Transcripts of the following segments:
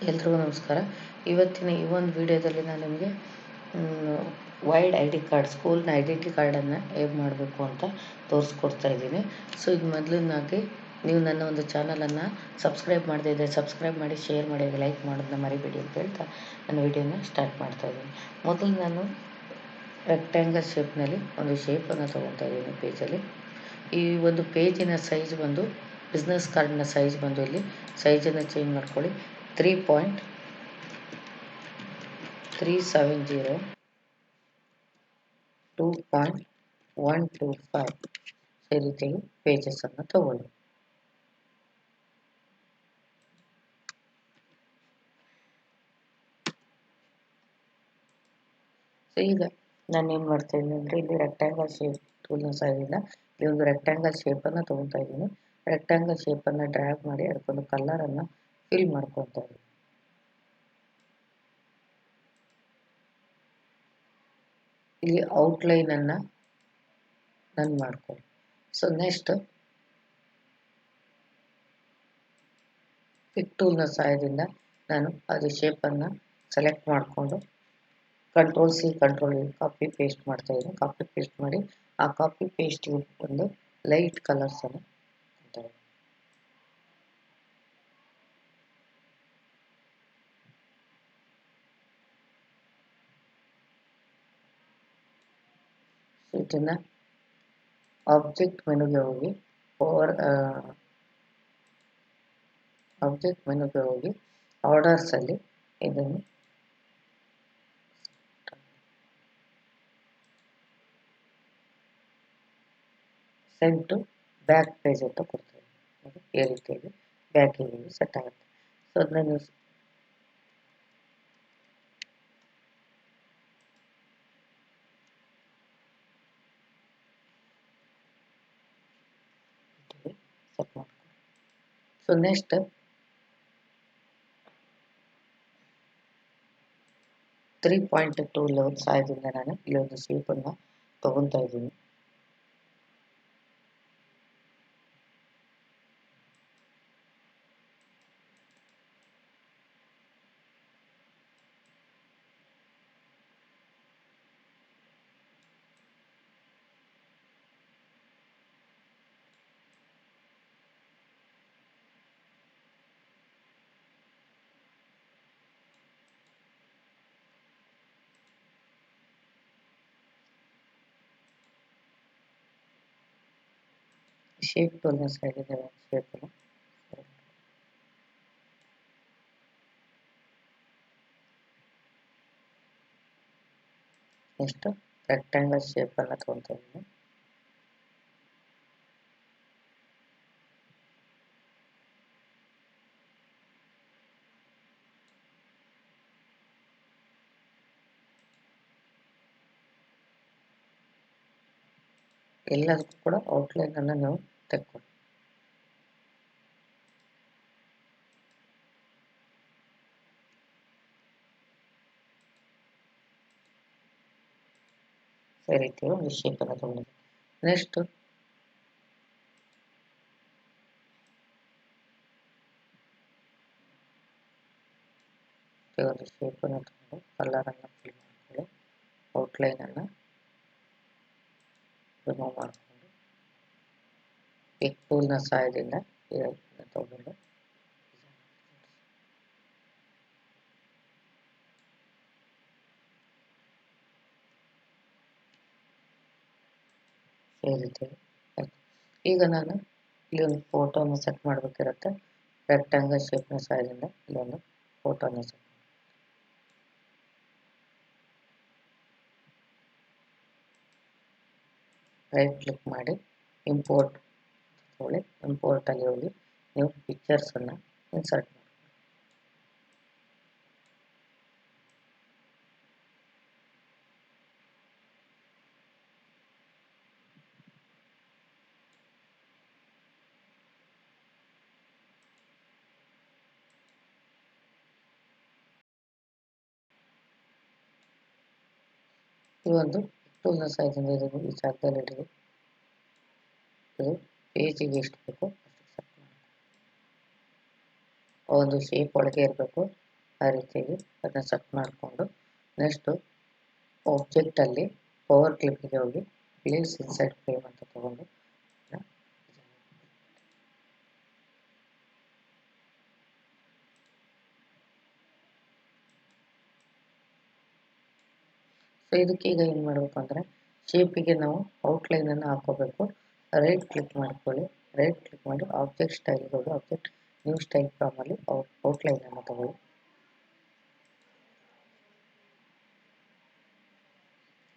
ಎಲ್ರಿಗೂ ನಮಸ್ಕಾರ. ಇವತ್ತಿನ ಈ ಒಂದು ವಿಡಿಯೋದಲ್ಲಿ ನಾನು ನಿಮಗೆ ವೈಲ್ಡ್ ಐ ಡಿ ಕಾರ್ಡ್, ಸ್ಕೂಲ್ನ ಐಡೆಂಟಿ ಕಾರ್ಡನ್ನು ಹೇಗೆ ಮಾಡಬೇಕು ಅಂತ ತೋರಿಸ್ಕೊಡ್ತಾ ಇದ್ದೀನಿ. ಸೊ ಇದು ಮೊದಲನಾಗಿ ನೀವು ನನ್ನ ಒಂದು ಚಾನಲನ್ನು ಸಬ್ಸ್ಕ್ರೈಬ್ ಮಾಡದೇ ಇದ್ದರೆ ಸಬ್ಸ್ಕ್ರೈಬ್ ಮಾಡಿ, ಶೇರ್ ಮಾಡಿ, ಲೈಕ್ ಮಾಡೋದನ್ನ ಮರಿಬೇಡಿ ಅಂತ ಹೇಳ್ತಾ ನನ್ನ ವಿಡಿಯೋನ ಸ್ಟಾರ್ಟ್ ಮಾಡ್ತಾ ಇದ್ದೀನಿ. ಮೊದಲು ನಾನು ರೆಕ್ಟ್ಯಾಂಗಲ್ ಶೇಪ್ನಲ್ಲಿ ಒಂದು ಶೇಪನ್ನು ತೊಗೊತಾ ಇದ್ದೀನಿ ಪೇಜಲ್ಲಿ. ಈ ಒಂದು ಪೇಜಿನ ಸೈಜ್ ಬಂದು ಬಿಸ್ನೆಸ್ ಕಾರ್ಡ್ನ ಸೈಜ್ ಬಂದು ಇಲ್ಲಿ ಸೈಜನ್ನು ಚೇಂಜ್ ಮಾಡ್ಕೊಳ್ಳಿ. 3.370 2.125 ಈ ರೀತಿಯಾಗಿ ಪೇಜಸ್ ಅನ್ನು ತಗೊಳ್ಳಿ. ಸೊ ಈಗ ನಾನು ಏನು ಮಾಡ್ತಾ ಇದ್ದೀನಿ ಅಂದರೆ ಇಲ್ಲಿ ರೆಕ್ಟ್ಯಾಂಗಲ್ ಶೇಪ್ ಟೂಲ್ನ ಸಹಾಯದಿಂದ ಈ ಒಂದು ರೆಕ್ಟ್ಯಾಂಗಲ್ ಶೇಪನ್ನು ತೊಗೊತಾ ಇದ್ದೀನಿ. ರೆಕ್ಟ್ಯಾಂಗಲ್ ಶೇಪನ್ನು ಡ್ರ್ಯಾಗ್ ಮಾಡಿ ಅದಕ್ಕೊಂದು ಕಲರನ್ನು ಫಿಲ್ ಮಾಡ್ಕೊತಾ ಇದ್ದೀನಿ. ಇಲ್ಲಿ ಔಟ್ಲೈನನ್ನು ನಾನು ಮಾಡ್ಕೊಳ್ಳಿ. ಸೊ ನೆಕ್ಸ್ಟ್ ಪಿಕ್ ಟೂಲ್ನ ಸಹಾಯದಿಂದ ನಾನು ಅದು ಶೇಪನ್ನು ಸೆಲೆಕ್ಟ್ ಮಾಡಿಕೊಂಡು ಕಂಟ್ರೋಲ್-C ಕಂಟ್ರೋಲ್-V ಕಾಪಿ ಪೇಸ್ಟ್ ಮಾಡ್ತಾ ಇದ್ದೀನಿ. ಕಾಪಿ ಪೇಸ್ಟ್ ಮಾಡಿ ಆ ಕಾಪಿ ಪೇಸ್ಟ್ ಒಂದು ಲೈಟ್ ಕಲರ್ಸನ್ನು ಕೊಡ್ತಾ ಇದ್ದೀನಿ. ಇದನ್ನು ಆಬ್ಜೆಕ್ಟ್ ಮೆನುಗೆ ಹೋಗಿ ಆರ್ಡರ್ಸಲ್ಲಿ ಇದನ್ನು ಸೆಂಡ್ ಟು ಬ್ಯಾಕ್ ಪೇಜ್ ಅಂತ ಕೊಡ್ತೀವಿ. ಈ ರೀತಿಯಾಗಿ ಬ್ಯಾಕಿಗೆ ಸೆಟ್ ಆಗುತ್ತೆ. ಸೊ ಅದನ್ನ ನೀವು ಸೆಟ್ ಮಾಡ್ಕೊಳ್ಳಿ. ಸೊ ನೆಕ್ಸ್ಟ್ 3.2 ಲೆವೆಲ್ ಸಹಾಯದಿಂದ ನಾನು ಈ ಒಂದು ಶೇಪನ್ನು ತಗೊತಾ ಇದ್ದೀನಿ. ಶೇಪ್ ಟೂಲ್ನ ಸಹಾಯದಿಂದ ಶೇಪನ್ನು ನೆಕ್ಸ್ಟ್ ರೆಕ್ಟ್ಯಾಂಗಲ್ ಶೇಪನ್ನು ತಗೊತಾ ಇದ್ದೀನಿ. ಎಲ್ಲದಕ್ಕೂ ಕೂಡ ಔಟ್ಲೈನನ್ನು ನಾವು ತೆಕ್ಕೊಳ್ಳಿ. ಈ ರೀತಿಯ ಒಂದು ಶೇಪನ್ನು ತಗೊಂಡಿದ್ದೀನಿ. ನೆಕ್ಸ್ಟ್ ಒಂದು ಶೇಪನ್ನು ತಗೊಂಡು ಕಲರನ್ನು ಫಿಲ್ ಮಾಡ್ಕೊಳ್ಳಿ. ಔಟ್ಲೈನನ್ನು ರಿಮೂವ್ ಮಾಡಿಕೊಂಡು ಪಿಕ್ ಟೂಲ್ನ ಸಹಾಯದಿಂದ ಇದನ್ನು ತಗೊಂಡು ಈ ರೀತಿ. ಈಗ ನಾನು ಇಲ್ಲಿ ಒಂದು ಫೋಟೋನ ಸೆಟ್ ಮಾಡಬೇಕಿರುತ್ತೆ. ರೆಕ್ಟ್ಯಾಂಗಲ್ ಶೇಪ್ನ ಸಹಾಯದಿಂದ ಇಲ್ಲೊಂದು ಫೋಟೋನ ಸೆಟ್ ರೈಟ್ ಕ್ಲಿಕ್ ಮಾಡಿ ಇಂಪೋರ್ಟ್ ತಗೊಳ್ಳಿ. ಇಂಪೋರ್ಟಲ್ಲಿ ಹೋಗಿ ನೀವು ಪಿಕ್ಚರ್ಸನ್ನು ಇನ್ಸರ್ಟ್ ಮಾಡಿ. ಈ ಒಂದು ಟೂಲ್ನ ಸಹಾಯದಿಂದ ಇದು ಈ ಜಾಗದಲ್ಲಿ ಇಡಿ. ಇದು ಪೇಜಿಗೆ ಎಷ್ಟು ಬೇಕೋ ಅಷ್ಟು ಸೆಟ್ ಮಾಡಿ ಒಂದು ಶೇಪ್ ಒಳಗೆ ಇರಬೇಕು. ಆ ರೀತಿಯಾಗಿ ಅದನ್ನು ಸೆಟ್ ಮಾಡಿಕೊಂಡು ನೆಕ್ಸ್ಟು ಆಬ್ಜೆಕ್ಟಲ್ಲಿ ಪವರ್ ಕ್ಲಿಪ್ಪಿಗೆ ಹೋಗಿ ಪ್ಲೇಸ್ ಇನ್ಸೈಡ್ ಫ್ರೇಮ್ ಅಂತ ತಗೊಂಡು ಸೊ ಇದಕ್ಕೆ ಈಗ ಏನು ಮಾಡಬೇಕು ಅಂದರೆ ಶೇಪಿಗೆ ನಾವು ಔಟ್ಲೈನನ್ನು ಹಾಕೋಬೇಕು. ರೈಟ್ ಕ್ಲಿಕ್ ಮಾಡ್ಕೊಳ್ಳಿ, ರೈಟ್ ಕ್ಲಿಕ್ ಮಾಡಿ ಆಬ್ಜೆಕ್ಟ್ ಸ್ಟೈಲ್ಗೆ ಹೋಗಿ ಆಬ್ಜೆಕ್ಟ್ ನ್ಯೂ ಸ್ಟೈಲ್ ಫ್ರಾಮಲ್ಲಿ ಔಟ್ಲೈನನ್ನು ತಗೊಳ್ಳಿ.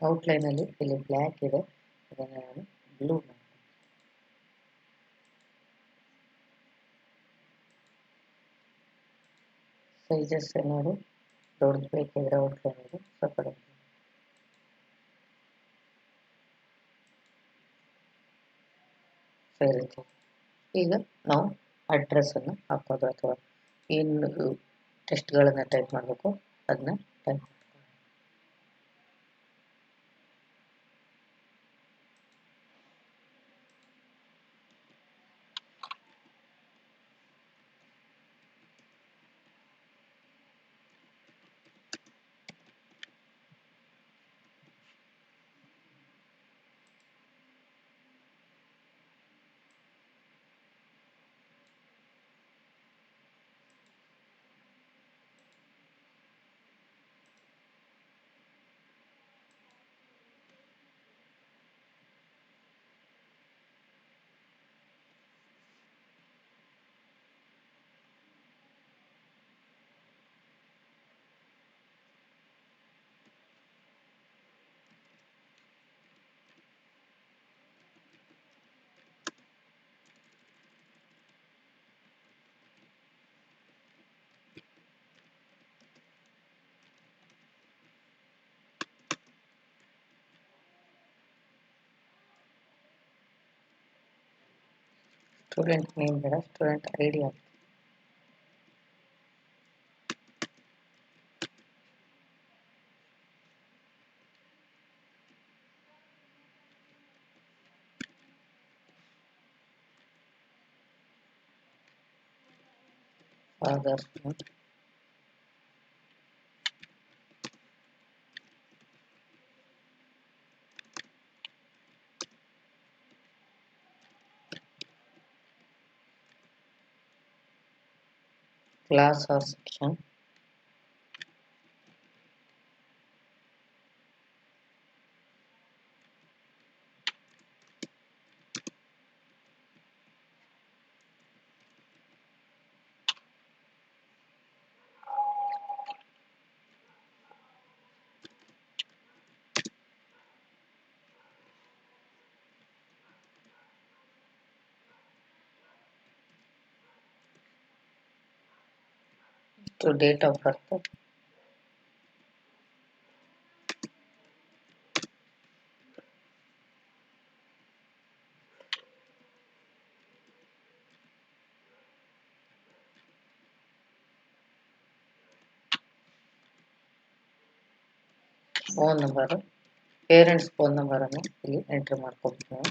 ಔಟ್ಲೈನಲ್ಲಿ ಇಲ್ಲಿ ಬ್ಲ್ಯಾಕ್ ಇದೆ, ಅದನ್ನು ನಾನು ಬ್ಲೂ ಮಾಡಿ ಸೈಜಸ್ ಏನಾದ್ರು ದೊಡ್ಡದು ಬೇಕಿದ್ರೆ ಔಟ್ಲೈನಲ್ಲಿ ಸ್ವಲ್ಪ ಸೇರುತ್ತೆ. ಈಗ ನಾವು ಅಡ್ರೆಸ್ಸನ್ನು ಹಾಕೋದು ಅಥವಾ ಏನು ಟೆಸ್ಟ್ಗಳನ್ನು ಟೈಪ್ ಮಾಡಬೇಕು ಅದನ್ನ ಟೈಪ್ ಸ್ಟೂಡೆಂಟ್ ನೇಮ್ ಬೇಡ, student ID hockey. Father class or section, to date of birth, phone number, parents phone ನಂಬರನ್ನು ಇಲ್ಲಿ ಎಂಟ್ರಿ ಮಾಡ್ಕೊಳ್ತೀವಿ.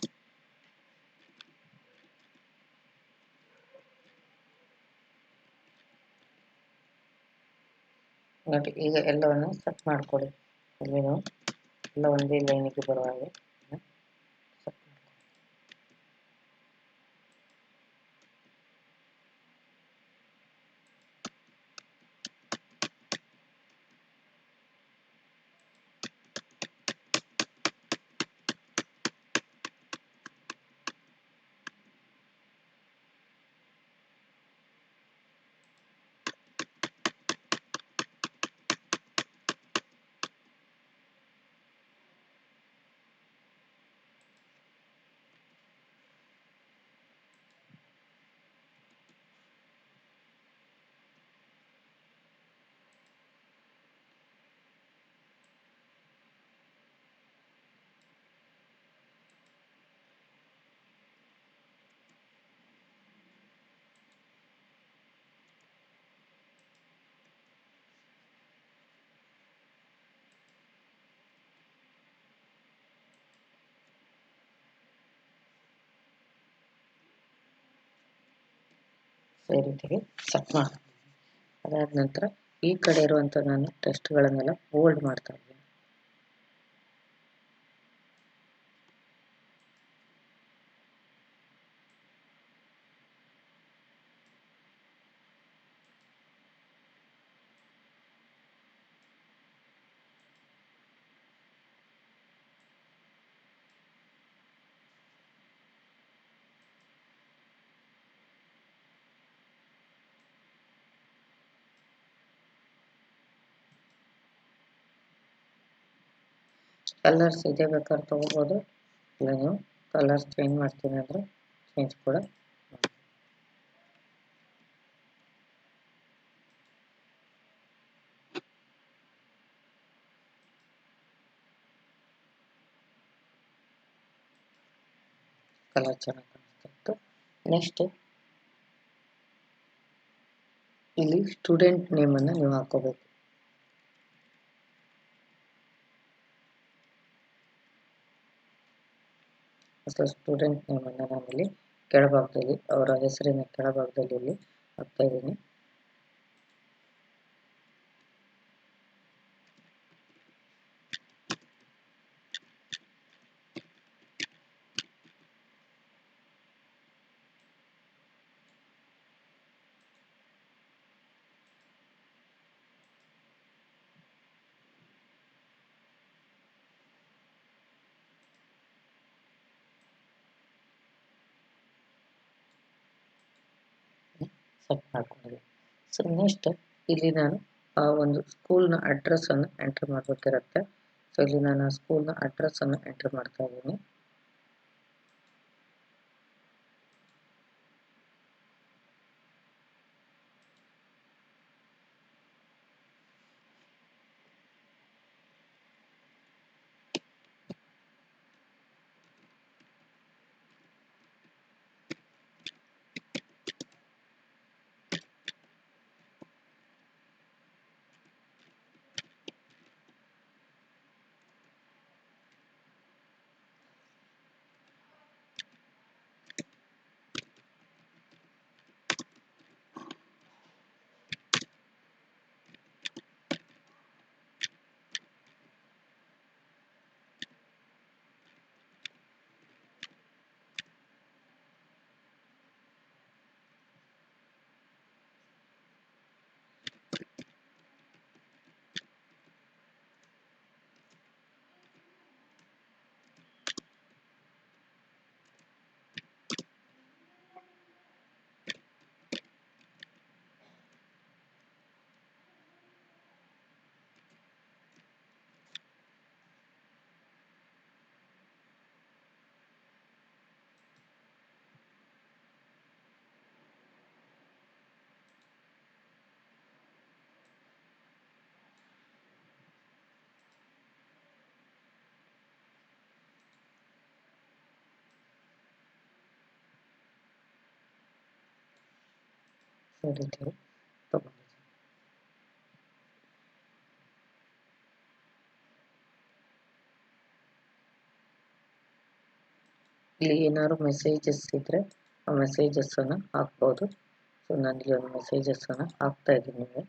ನೋಡಿ ಈಗ ಎಲ್ಲವನ್ನು ಸೆಟ್ ಮಾಡ್ಕೊಳ್ಳಿ. ಇಲ್ಲಿ ನಾವು ಎಲ್ಲ ಒಂದೇ ಲೈನಿಗೆ ಬರುವ ಹಾಗೆ set ಮಾಡ್ಕೊಳ್ಳಿ. ಈ ರೀತಿಗೆ ಸೆಟ್ ಮಾಡಿ ಅದಾದ ನಂತರ ಈ ಕಡೆ ಇರುವಂಥ ನಾನು ಟೆಸ್ಟ್ಗಳನ್ನೆಲ್ಲ ಹೋಲ್ಡ್ ಮಾಡ್ತಾ ಇದ್ದೀನಿ. ಕಲರ್ಸ್ ಇದೇ ಬೇಕಾದ್ರೆ ತೊಗೋಬೋದು, ಇಲ್ಲ ನೀವು ಕಲರ್ಸ್ ಚೇಂಜ್ ಮಾಡ್ತೀನಿ ಅಂದರೆ ಚೇಂಜ್ ಕೂಡ ಕಲರ್ ಚೆನ್ನಾಗಿ ಕಾಣಿಸ್ತಾ ಇತ್ತು. ನೆಕ್ಸ್ಟ್ ಇಲ್ಲಿ ಸ್ಟೂಡೆಂಟ್ ನೇಮನ್ನು ನೀವು ಹಾಕೋಬೇಕು. ಅಥವಾ ಸ್ಟೂಡೆಂಟ್ ನೇಮನ್ನು ನಾನಿಲ್ಲಿ ಕೆಳಭಾಗದಲ್ಲಿ ಅವರ ಹೆಸರಿನ ಕೆಳಭಾಗದಲ್ಲಿ ಇಲ್ಲಿ ಹಾಕ್ತಾ ಇದ್ದೀನಿ. ಸೆಟ್ ಮಾಡ್ಕೊಂಡಿದ್ದೀನಿ. ಸೊ ನೆಕ್ಸ್ಟ್ ಇಲ್ಲಿ ನಾನು ಆ ಒಂದು ಸ್ಕೂಲ್ನ ಅಡ್ರೆಸ್ಸನ್ನು ಎಂಟ್ರ್ ಮಾಡಬೇಕಿರುತ್ತೆ. ಸೊ ಇಲ್ಲಿ ನಾನು ಆ ಸ್ಕೂಲ್ನ ಅಡ್ರೆಸ್ಸನ್ನು ಎಂಟ್ರ್ ಮಾಡ್ತಾ ಇದ್ದೀನಿ. ಈ ರೀತಿ ತಗೊಂಡಿದ್ದೀನಿ. ಇಲ್ಲಿ ಏನಾದ್ರು ಮೆಸೇಜಸ್ ಇದ್ರೆ ಆ ಮೆಸೇಜಸ್ ಅನ್ನು ಹಾಕ್ಬೋದು. ಸೊ ನಾನು ಇಲ್ಲಿ ಒಂದು ಮೆಸೇಜಸ್ ಅನ್ನು ಹಾಕ್ತಾ ಇದ್ದೀನಿ ನಿಮಗೆ.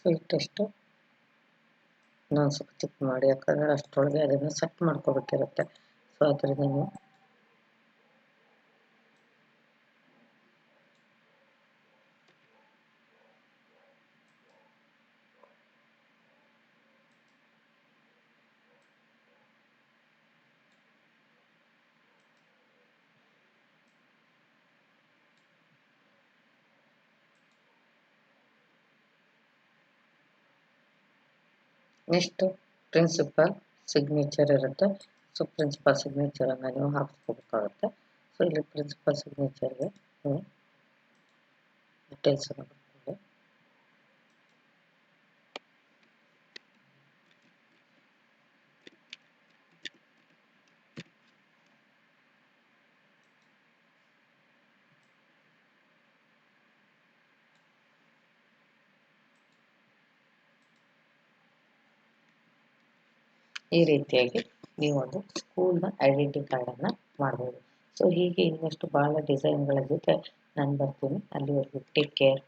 ಸೊ ಈ ಟೆಸ್ಟ್ ನಾನು ಸ್ವಲ್ಪ ಚೆಕ್ ಮಾಡಿ, ಯಾಕಂದರೆ ಅಷ್ಟರೊಳಗೆ ಅದನ್ನು ಸೆಟ್ ಮಾಡ್ಕೋಬೇಕಿರುತ್ತೆ. ಸೊ ಅದರಿಂದ ನೀವು ನೆಕ್ಸ್ಟ್ ಪ್ರಿನ್ಸಿಪಲ್ ಸಿಗ್ನೇಚರ್ ಇರುತ್ತೆ. ಸೊ ಪ್ರಿನ್ಸಿಪಲ್ ಸಿಗ್ನೇಚರನ್ನು ನೀವು ಹಾಕ್ಸ್ಕೋಬೇಕಾಗುತ್ತೆ. ಸೊ ಇಲ್ಲಿ ಪ್ರಿನ್ಸಿಪಲ್ ಸಿಗ್ನೇಚರ್ಗೆ ನೀವು ಡೀಟೇಲ್ಸನ್ನು ಬರ್ಕೊಂಡು ಈ ರೀತಿಯಾಗಿ ನೀವೊಂದು ಸ್ಕೂಲ್ನ ಐಡೆಂಟಿ ಕಾರ್ಡನ್ನು ಮಾಡ್ಬೋದು. ಸೊ ಹೀಗೆ ಇನ್ನಷ್ಟು ಭಾಳ ಡಿಸೈನ್ಗಳ ಜೊತೆ ನಾನು ಬರ್ತೀನಿ. ಅಲ್ಲಿವರೆಗೂ ಟೇಕ್ ಕೇರ್.